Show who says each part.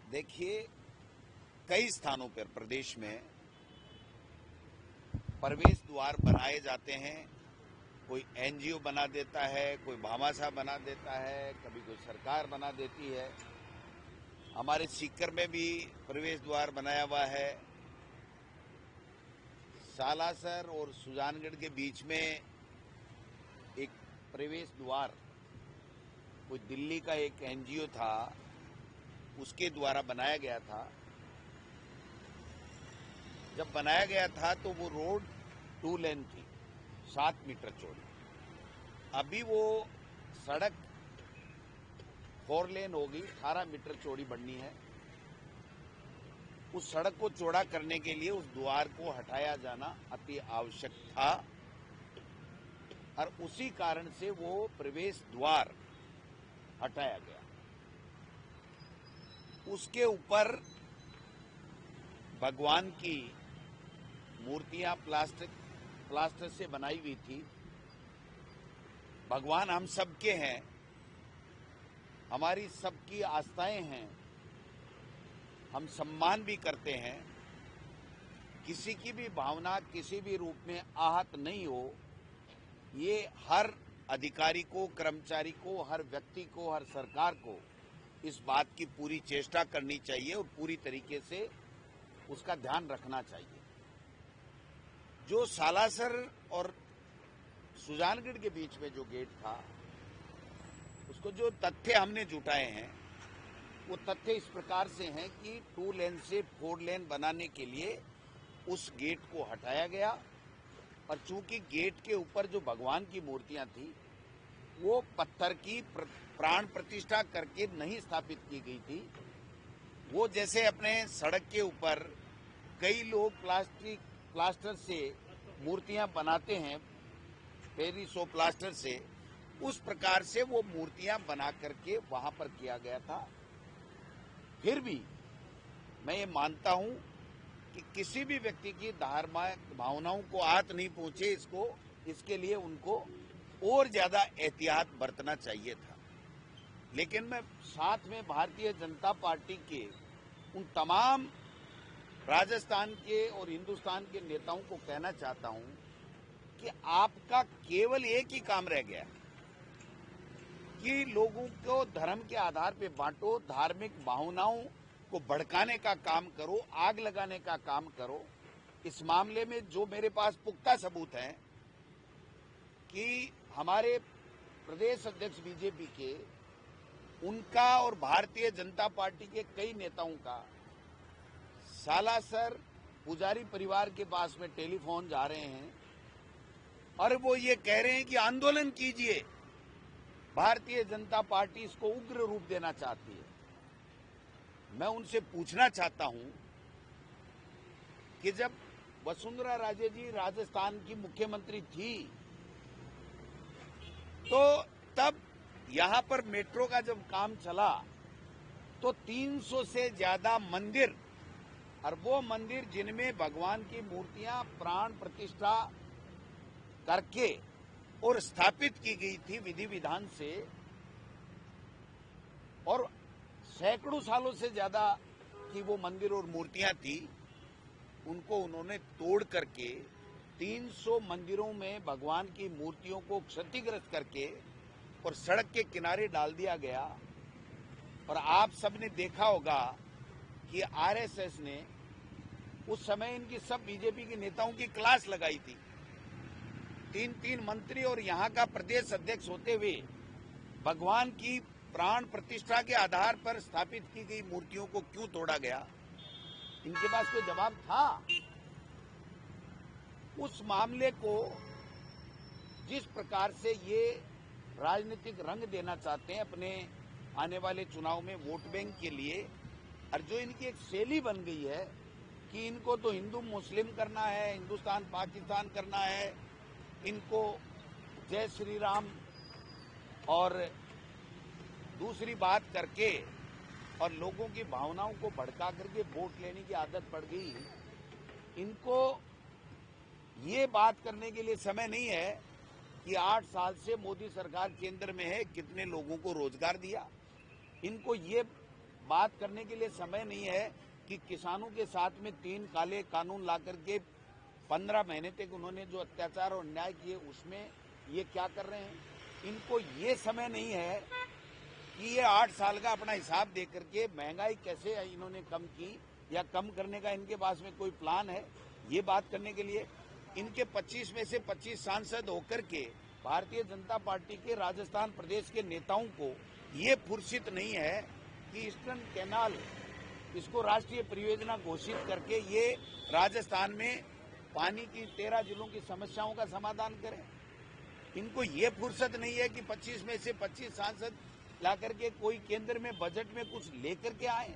Speaker 1: देखिए, कई स्थानों पर प्रदेश में प्रवेश द्वार बनाए जाते हैं। कोई एनजीओ बना देता है, कोई भामाशाह बना देता है, कभी कोई सरकार बना देती है। हमारे सीकर में भी प्रवेश द्वार बनाया हुआ है। सालासर और सुजानगढ़ के बीच में एक प्रवेश द्वार कोई दिल्ली का एक एनजीओ था, उसके द्वारा बनाया गया था। जब बनाया गया था तो वो रोड 2 लेन थी, 7 मीटर चौड़ी। अभी वो सड़क 4 लेन हो गई, 18 मीटर चौड़ी बननी है। उस सड़क को चौड़ा करने के लिए उस द्वार को हटाया जाना अति आवश्यक था और उसी कारण से वो प्रवेश द्वार हटाया गया। उसके ऊपर भगवान की मूर्तियां प्लास्टर से बनाई हुई थी। भगवान हम सबके हैं, हमारी सबकी आस्थाएं हैं, हम सम्मान भी करते हैं। किसी की भी भावना किसी भी रूप में आहत नहीं हो, ये हर अधिकारी को, कर्मचारी को, हर व्यक्ति को, हर सरकार को इस बात की पूरी चेष्टा करनी चाहिए और पूरी तरीके से उसका ध्यान रखना चाहिए। जो सालासर और सुजानगढ़ के बीच में जो गेट था, उसको जो तथ्य हमने जुटाए हैं, वो तथ्य इस प्रकार से हैं कि 2 लेन से 4 लेन बनाने के लिए उस गेट को हटाया गया और चूंकि गेट के ऊपर जो भगवान की मूर्तियां थी वो पत्थर की प्राण प्रतिष्ठा करके नहीं स्थापित की गई थी। वो जैसे अपने सड़क के ऊपर कई लोग प्लास्टर से मूर्तियां बनाते हैं, पेरिस और प्लास्टर से, उस प्रकार से वो मूर्तियां बना करके वहां पर किया गया था। फिर भी मैं ये मानता हूं कि किसी भी व्यक्ति की धार्मिक भावनाओं को आहत नहीं पहुंचे, इसके लिए उनको और ज्यादा एहतियात बरतना चाहिए था। लेकिन मैं साथ में भारतीय जनता पार्टी के उन तमाम राजस्थान के और हिंदुस्तान के नेताओं को कहना चाहता हूं कि आपका केवल एक ही काम रह गया कि लोगों को धर्म के आधार पर बांटो, धार्मिक भावनाओं को भड़काने का काम करो, आग लगाने का काम करो। इस मामले में जो मेरे पास पुख्ता सबूत हैं कि हमारे प्रदेश अध्यक्ष बीजेपी के, उनका और भारतीय जनता पार्टी के कई नेताओं का सालासर पुजारी परिवार के पास में टेलीफोन जा रहे हैं और वो ये कह रहे हैं कि आंदोलन कीजिए, भारतीय जनता पार्टी इसको उग्र रूप देना चाहती है। मैं उनसे पूछना चाहता हूं कि जब वसुंधरा राजे जी राजस्थान की मुख्यमंत्री थी तो तब यहां पर मेट्रो का जब काम चला तो 300 से ज्यादा मंदिर, और वो मंदिर जिनमें भगवान की मूर्तियां प्राण प्रतिष्ठा करके और स्थापित की गई थी विधि विधान से, और सैकड़ों सालों से ज्यादा की वो मंदिर और मूर्तियां थी, उनको उन्होंने तोड़ करके 300 मंदिरों में भगवान की मूर्तियों को क्षतिग्रस्त करके और सड़क के किनारे डाल दिया गया। और आप सबने देखा होगा कि आरएसएस ने उस समय इनकी सब बीजेपी के नेताओं की क्लास लगाई थी। 3 मंत्री और यहां का प्रदेश अध्यक्ष होते हुए भगवान की प्राण प्रतिष्ठा के आधार पर स्थापित की गई मूर्तियों को क्यों तोड़ा गया? इनके पास कोई जवाब था? उस मामले को जिस प्रकार से ये राजनीतिक रंग देना चाहते हैं अपने आने वाले चुनाव में वोट बैंक के लिए, और जो इनकी एक शैली बन गई है कि इनको तो हिंदू मुस्लिम करना है, हिंदुस्तान पाकिस्तान करना है, इनको जय श्री राम और दूसरी बात करके और लोगों की भावनाओं को भड़का करके वोट लेने की आदत पड़ गई। इनको ये बात करने के लिए समय नहीं है कि 8 साल से मोदी सरकार केंद्र में है, कितने लोगों को रोजगार दिया। इनको ये बात करने के लिए समय नहीं है कि किसानों के साथ में 3 काले कानून ला करके 15 महीने तक उन्होंने जो अत्याचार और अन्याय किए उसमें ये क्या कर रहे हैं। इनको ये समय नहीं है कि ये 8 साल का अपना हिसाब दे करके महंगाई कैसे इन्होंने कम की या कम करने का इनके पास में कोई प्लान है ये बात करने के लिए। इनके 25 में से 25 सांसद होकर के भारतीय जनता पार्टी के राजस्थान प्रदेश के नेताओं को ये फुर्सत नहीं है कि ईस्टर्न कैनाल इसको राष्ट्रीय परियोजना घोषित करके ये राजस्थान में पानी की 13 जिलों की समस्याओं का समाधान करें। इनको ये फुर्सत नहीं है कि 25 में से 25 सांसद ला करके कोई केंद्र में बजट में कुछ लेकर के आए।